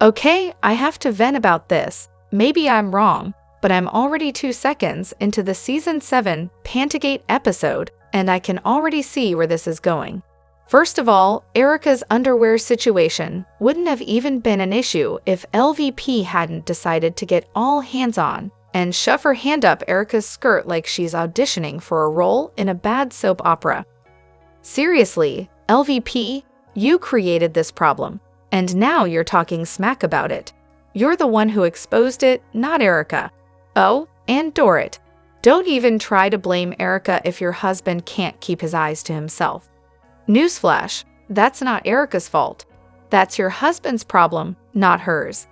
Okay, I have to vent about this. Maybe I'm wrong, but I'm already 2 seconds into the Season 7 Pantygate episode, and I can already see where this is going. First of all, Erika's underwear situation wouldn't have even been an issue if LVP hadn't decided to get all hands-on and shove her hand up Erika's skirt like she's auditioning for a role in a bad soap opera. Seriously, LVP, you created this problem, and now you're talking smack about it. You're the one who exposed it, not Erika. Oh, and Dorit. Don't even try to blame Erika if your husband can't keep his eyes to himself. Newsflash, that's not Erika's fault. That's your husband's problem, not hers.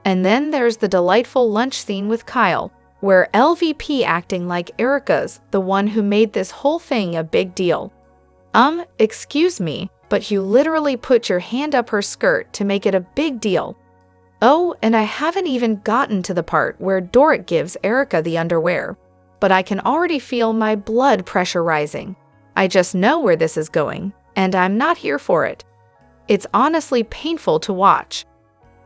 And then there's the delightful lunch scene with Kyle, where LVP acting like Erika's the one who made this whole thing a big deal. Excuse me, but you literally put your hand up her skirt to make it a big deal. Oh, and I haven't even gotten to the part where Dorit gives Erika the underwear, but I can already feel my blood pressure rising. I just know where this is going, and I'm not here for it. It's honestly painful to watch.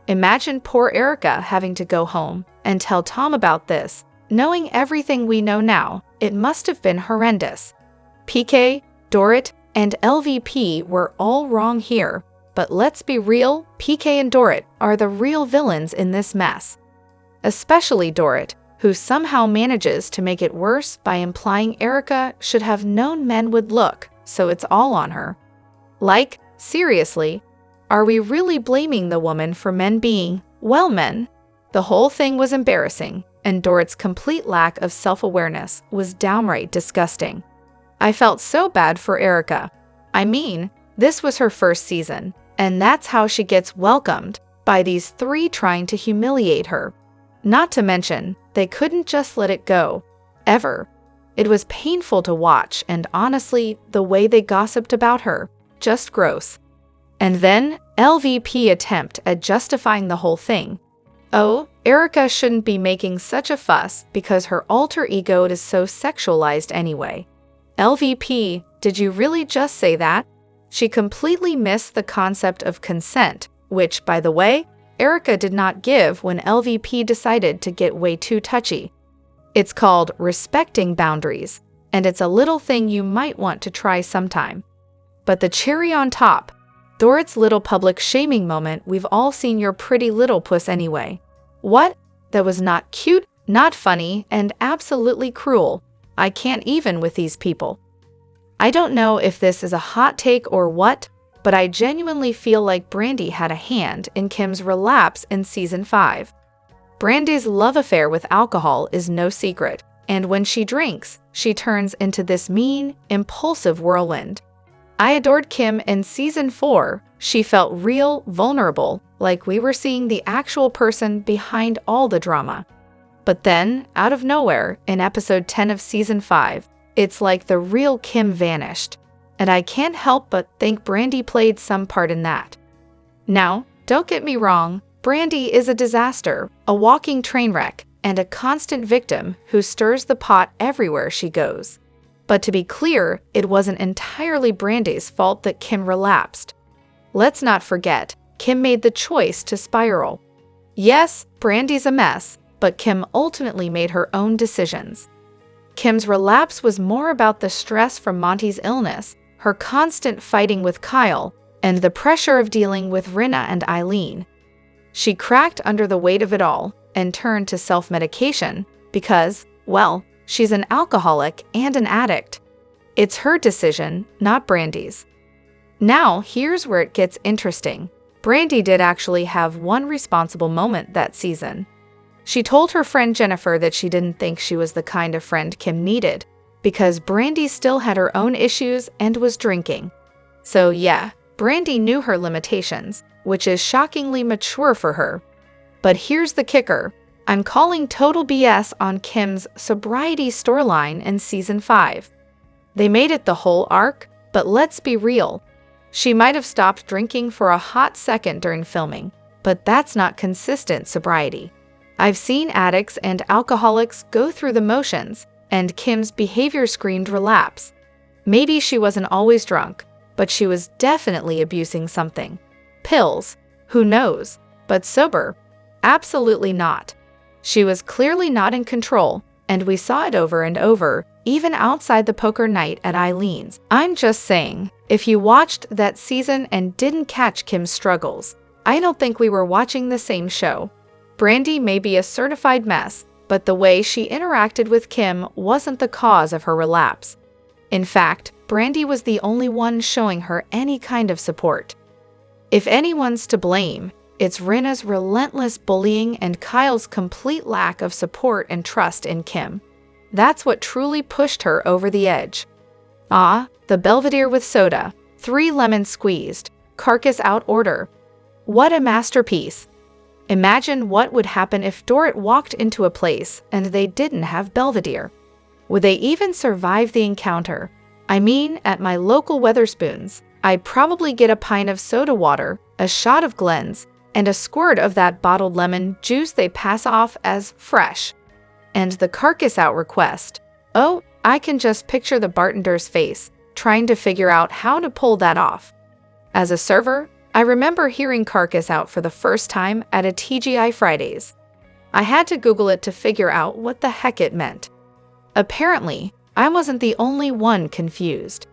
Imagine poor Erika having to go home and tell Tom about this. Knowing everything we know now, it must have been horrendous. PK, Dorit, and LVP were all wrong here, but let's be real, PK and Dorit are the real villains in this mess. Especially Dorit, who somehow manages to make it worse by implying Erika should have known men would look, so it's all on her. Like, seriously, are we really blaming the woman for men being, well, men? The whole thing was embarrassing, and Dorit's complete lack of self-awareness was downright disgusting. I felt so bad for Erika. I mean, this was her first season, and that's how she gets welcomed, by these 3 trying to humiliate her. Not to mention, they couldn't just let it go. Ever. It was painful to watch, and honestly, the way they gossiped about her, just gross. And then, LVP attempt at justifying the whole thing. Oh, Erika shouldn't be making such a fuss because her alter ego is so sexualized anyway. LVP, did you really just say that? She completely missed the concept of consent, which, by the way, Erika did not give when LVP decided to get way too touchy. It's called respecting boundaries, and it's a little thing you might want to try sometime. But the cherry on top, Dorit's little public shaming moment. We've all seen your pretty little puss anyway. What? That was not cute, not funny, and absolutely cruel. I can't even with these people. I don't know if this is a hot take or what, but I genuinely feel like Brandi had a hand in Kim's relapse in Season 5. Brandi's love affair with alcohol is no secret, and when she drinks, she turns into this mean, impulsive whirlwind. I adored Kim in Season 4. She felt real, vulnerable, like we were seeing the actual person behind all the drama. But then, out of nowhere, in Episode 10 of Season 5, it's like the real Kim vanished, and I can't help but think Brandi played some part in that. Now, don't get me wrong, Brandi is a disaster, a walking train wreck, and a constant victim who stirs the pot everywhere she goes. But to be clear, it wasn't entirely Brandi's fault that Kim relapsed. Let's not forget, Kim made the choice to spiral. Yes, Brandi's a mess, but Kim ultimately made her own decisions. Kim's relapse was more about the stress from Monty's illness, her constant fighting with Kyle, and the pressure of dealing with Rinna and Eileen. She cracked under the weight of it all and turned to self-medication because, well, she's an alcoholic and an addict. It's her decision, not Brandi's. Now, here's where it gets interesting. Brandi did actually have one responsible moment that season. She told her friend Jennifer that she didn't think she was the kind of friend Kim needed, because Brandi still had her own issues and was drinking. So yeah, Brandi knew her limitations, which is shockingly mature for her. But here's the kicker. I'm calling total BS on Kim's sobriety storyline in Season 5. They made it the whole arc, but let's be real. She might have stopped drinking for a hot second during filming, but that's not consistent sobriety. I've seen addicts and alcoholics go through the motions, and Kim's behavior screamed relapse. Maybe she wasn't always drunk, but she was definitely abusing something. Pills. Who knows? But sober? Absolutely not. She was clearly not in control, and we saw it over and over, even outside the poker night at Eileen's. I'm just saying, if you watched that season and didn't catch Kim's struggles, I don't think we were watching the same show. Brandi may be a certified mess, but the way she interacted with Kim wasn't the cause of her relapse. In fact, Brandi was the only one showing her any kind of support. If anyone's to blame, it's Rinna's relentless bullying and Kyle's complete lack of support and trust in Kim. That's what truly pushed her over the edge. The Belvedere with soda, 3 lemons squeezed, carcass out order. What a masterpiece. Imagine what would happen if Dorit walked into a place and they didn't have Belvedere. Would they even survive the encounter? I mean, at my local Weatherspoons, I'd probably get a pint of soda water, a shot of Glen's, and a squirt of that bottled lemon juice they pass off as fresh. And the carcass out request. Oh, I can just picture the bartender's face, trying to figure out how to pull that off. As a server, I remember hearing carcass out for the first time at a TGI Fridays. I had to Google it to figure out what the heck it meant. Apparently, I wasn't the only one confused.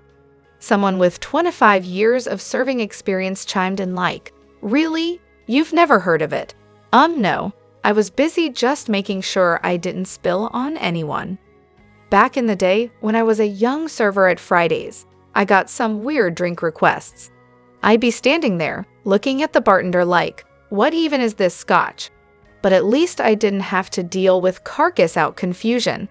Someone with 25 years of serving experience chimed in like, "Really? You've never heard of it?" No. I was busy just making sure I didn't spill on anyone. Back in the day, when I was a young server at Fridays, I got some weird drink requests. I'd be standing there, looking at the bartender like, what even is this scotch? But at least I didn't have to deal with carcass out confusion.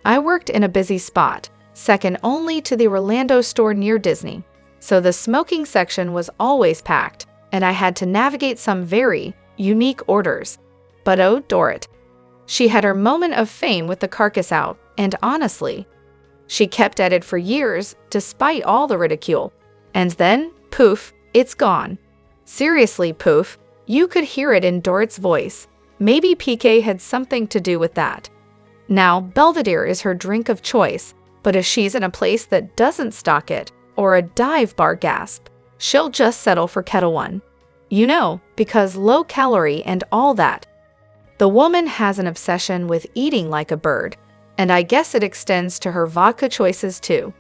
I worked in a busy spot, second only to the Orlando store near Disney, so the smoking section was always packed, and I had to navigate some very unique orders. But oh, Dorit. She had her moment of fame with the carcass out, and honestly, she kept at it for years despite all the ridicule. And then, poof, it's gone. Seriously, poof, you could hear it in Dorit's voice. Maybe PK had something to do with that. Now, Belvedere is her drink of choice, but if she's in a place that doesn't stock it, or a dive bar gasp, she'll just settle for Kettle One. You know, because low calorie and all that. The woman has an obsession with eating like a bird, and I guess it extends to her vodka choices too.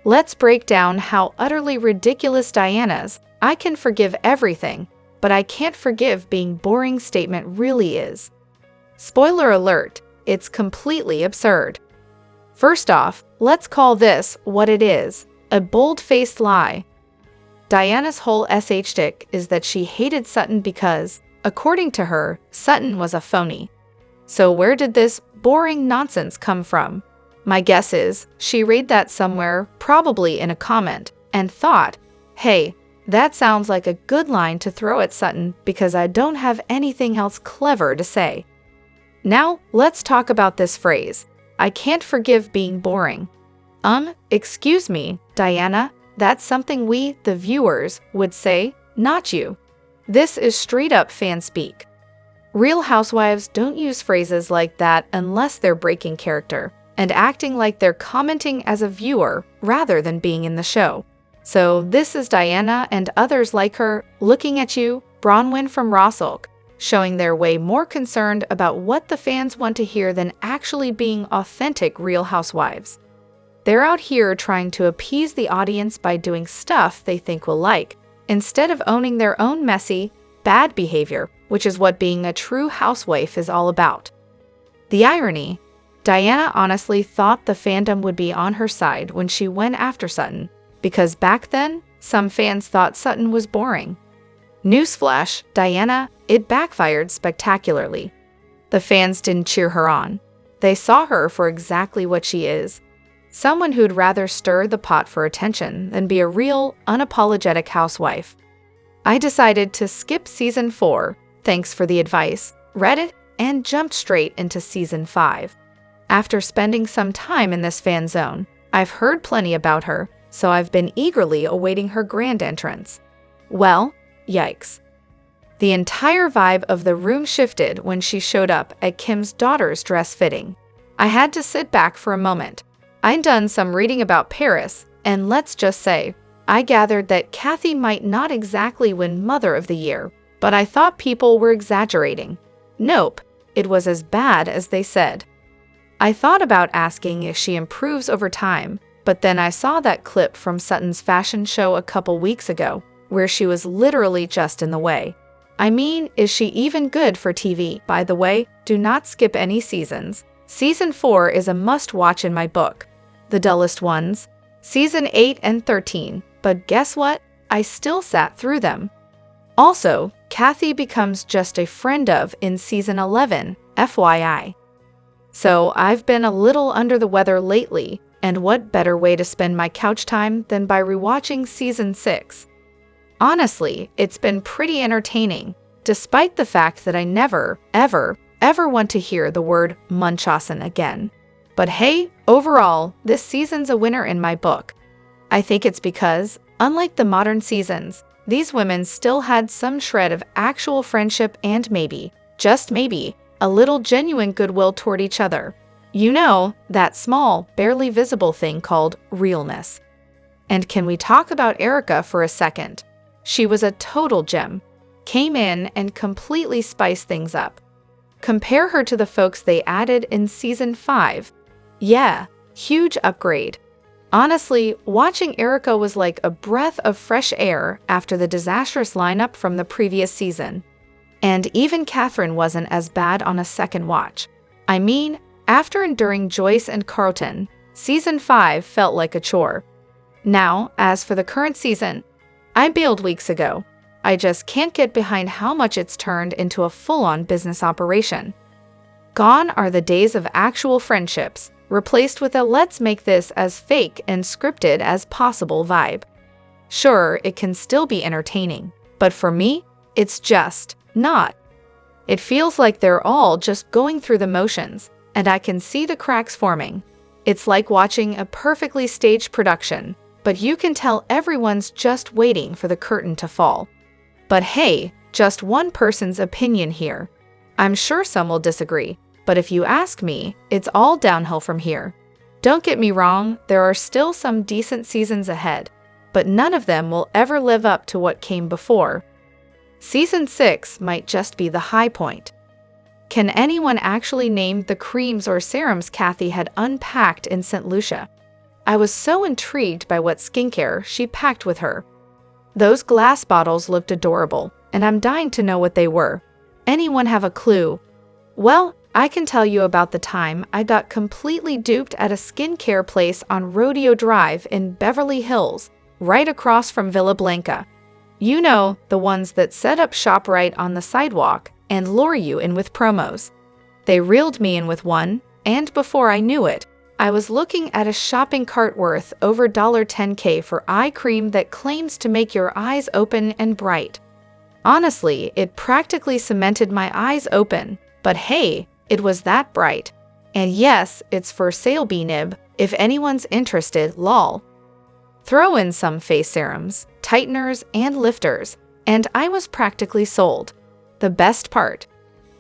Let's break down how utterly ridiculous Diana's "I can forgive everything, but I can't forgive being boring" statement really is. Spoiler alert, it's completely absurd. First off, let's call this what it is, a bold-faced lie. Diana's whole SH shtick is that she hated Sutton because, according to her, Sutton was a phony. So where did this boring nonsense come from? My guess is she read that somewhere, probably in a comment, and thought, hey, that sounds like a good line to throw at Sutton because I don't have anything else clever to say. Now, let's talk about this phrase, I can't forgive being boring. Excuse me, Diana, that's something we, the viewers, would say, not you. This is straight up fan speak. Real Housewives don't use phrases like that unless they're breaking character and acting like they're commenting as a viewer rather than being in the show. So this is Diana and others like her looking at you, Bronwyn from RHOBH, showing they're way more concerned about what the fans want to hear than actually being authentic Real Housewives. They're out here trying to appease the audience by doing stuff they think we'll like, instead of owning their own messy, bad behavior, which is what being a true housewife is all about. The irony, Diana honestly thought the fandom would be on her side when she went after Sutton, because back then, some fans thought Sutton was boring. Newsflash, Diana, it backfired spectacularly. The fans didn't cheer her on. They saw her for exactly what she is. Someone who'd rather stir the pot for attention than be a real, unapologetic housewife. I decided to skip season 4, thanks for the advice, read it, and jumped straight into season 5. After spending some time in this fan zone, I've heard plenty about her, so I've been eagerly awaiting her grand entrance. Well, yikes. The entire vibe of the room shifted when she showed up at Kim's daughter's dress fitting. I had to sit back for a moment. I'd done some reading about Paris, and let's just say, I gathered that Kathy might not exactly win Mother of the Year, But I thought people were exaggerating. Nope, it was as bad as they said. I thought about asking if she improves over time, but then I saw that clip from Sutton's fashion show a couple weeks ago, where she was literally just in the way. I mean, is she even good for TV? By the way, do not skip any seasons. Season 4 is a must-watch in my book. The dullest ones, Season 8 and 13, but guess what? I still sat through them. Also, Kathy becomes just a friend of in Season 11, FYI. So I've been a little under the weather lately, and what better way to spend my couch time than by rewatching Season 6? Honestly, it's been pretty entertaining, despite the fact that I never, ever want to hear the word Munchausen again. But hey, overall, this season's a winner in my book. I think it's because, unlike the modern seasons, these women still had some shred of actual friendship and maybe, just maybe, a little genuine goodwill toward each other. You know, that small, barely visible thing called realness. And can we talk about Erika for a second? She was a total gem. Came in and completely spiced things up. Compare her to the folks they added in Season 5. Yeah, huge upgrade. Honestly, watching Erika was like a breath of fresh air after the disastrous lineup from the previous season. And even Catherine wasn't as bad on a second watch. I mean, after enduring Joyce and Carlton, Season 5 felt like a chore. Now, as for the current season, I bailed weeks ago. I just can't get behind how much it's turned into a full-on business operation. Gone are the days of actual friendships, replaced with a let's make this as fake and scripted as possible vibe. Sure, it can still be entertaining, but for me, it's just not. It feels like they're all just going through the motions, and I can see the cracks forming. It's like watching a perfectly staged production, but you can tell everyone's just waiting for the curtain to fall. But hey, just one person's opinion here. I'm sure some will disagree, but if you ask me, it's all downhill from here. Don't get me wrong, there are still some decent seasons ahead, but none of them will ever live up to what came before. Season 6 might just be the high point. Can anyone actually name the creams or serums Kathy had unpacked in St. Lucia? I was so intrigued by what skincare she packed with her. Those glass bottles looked adorable, and I'm dying to know what they were. Anyone have a clue? Well, I can tell you about the time I got completely duped at a skincare place on Rodeo Drive in Beverly Hills, right across from Villa Blanca. You know, the ones that set up shop right on the sidewalk and lure you in with promos. They reeled me in with one, and before I knew it, I was looking at a shopping cart worth over $10K for eye cream that claims to make your eyes open and bright. Honestly, it practically cemented my eyes open, but hey, it was that bright. And yes, it's for sale B-nib, if anyone's interested, lol. Throw in some face serums, tighteners, and lifters, and I was practically sold. The best part,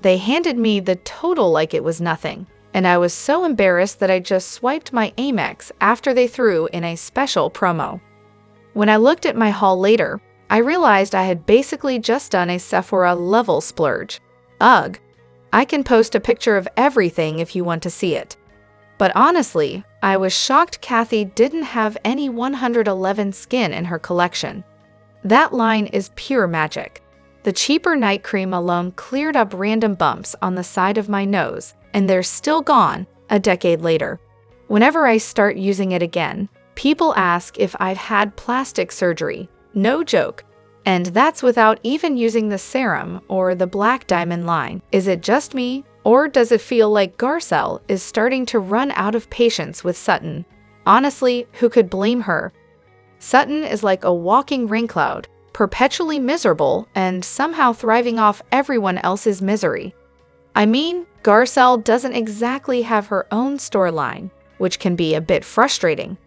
they handed me the total like it was nothing. And I was so embarrassed that I just swiped my Amex after they threw in a special promo. When I looked at my haul later, I realized I had basically just done a Sephora-level splurge. Ugh. I can post a picture of everything if you want to see it. But honestly, I was shocked Kathy didn't have any 111 skin in her collection. That line is pure magic. The cheaper night cream alone cleared up random bumps on the side of my nose, and they're still gone a decade later. Whenever I start using it again, people ask if I've had plastic surgery. No joke. And that's without even using the serum or the black diamond line. Is it just me, or does it feel like Garcelle is starting to run out of patience with Sutton? Honestly, who could blame her? Sutton is like a walking rain cloud, perpetually miserable and somehow thriving off everyone else's misery. I mean, Garcelle doesn't exactly have her own storyline, which can be a bit frustrating.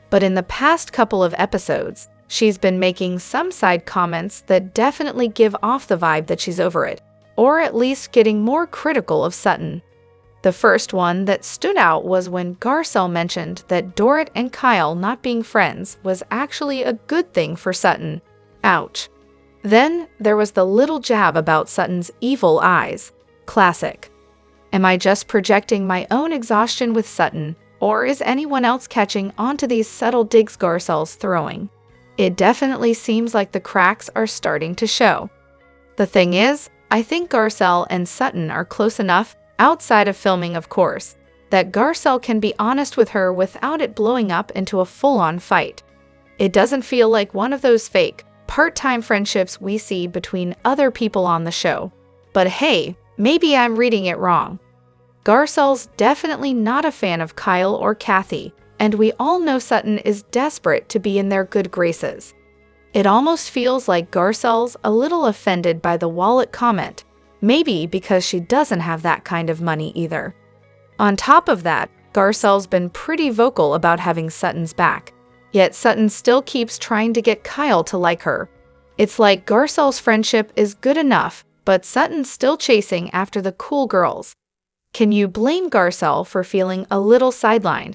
But in the past couple of episodes, she's been making some side comments that definitely give off the vibe that she's over it, or at least getting more critical of Sutton. The first one that stood out was when Garcelle mentioned that Dorit and Kyle not being friends was actually a good thing for Sutton. Ouch. Then there was the little jab about Sutton's evil eyes. Classic. Am I just projecting my own exhaustion with Sutton, or is anyone else catching onto these subtle digs Garcelle's throwing? It definitely seems like the cracks are starting to show. The thing is, I think Garcelle and Sutton are close enough, outside of filming of course, that Garcelle can be honest with her without it blowing up into a full-on fight. It doesn't feel like one of those fake, part-time friendships we see between other people on the show. But hey, maybe I'm reading it wrong. Garcelle's definitely not a fan of Kyle or Kathy, and we all know Sutton is desperate to be in their good graces. It almost feels like Garcelle's a little offended by the wallet comment, maybe because she doesn't have that kind of money either. On top of that, Garcelle's been pretty vocal about having Sutton's back, yet Sutton still keeps trying to get Kyle to like her. It's like Garcelle's friendship is good enough, but Sutton's still chasing after the cool girls. Can you blame Garcelle for feeling a little sidelined?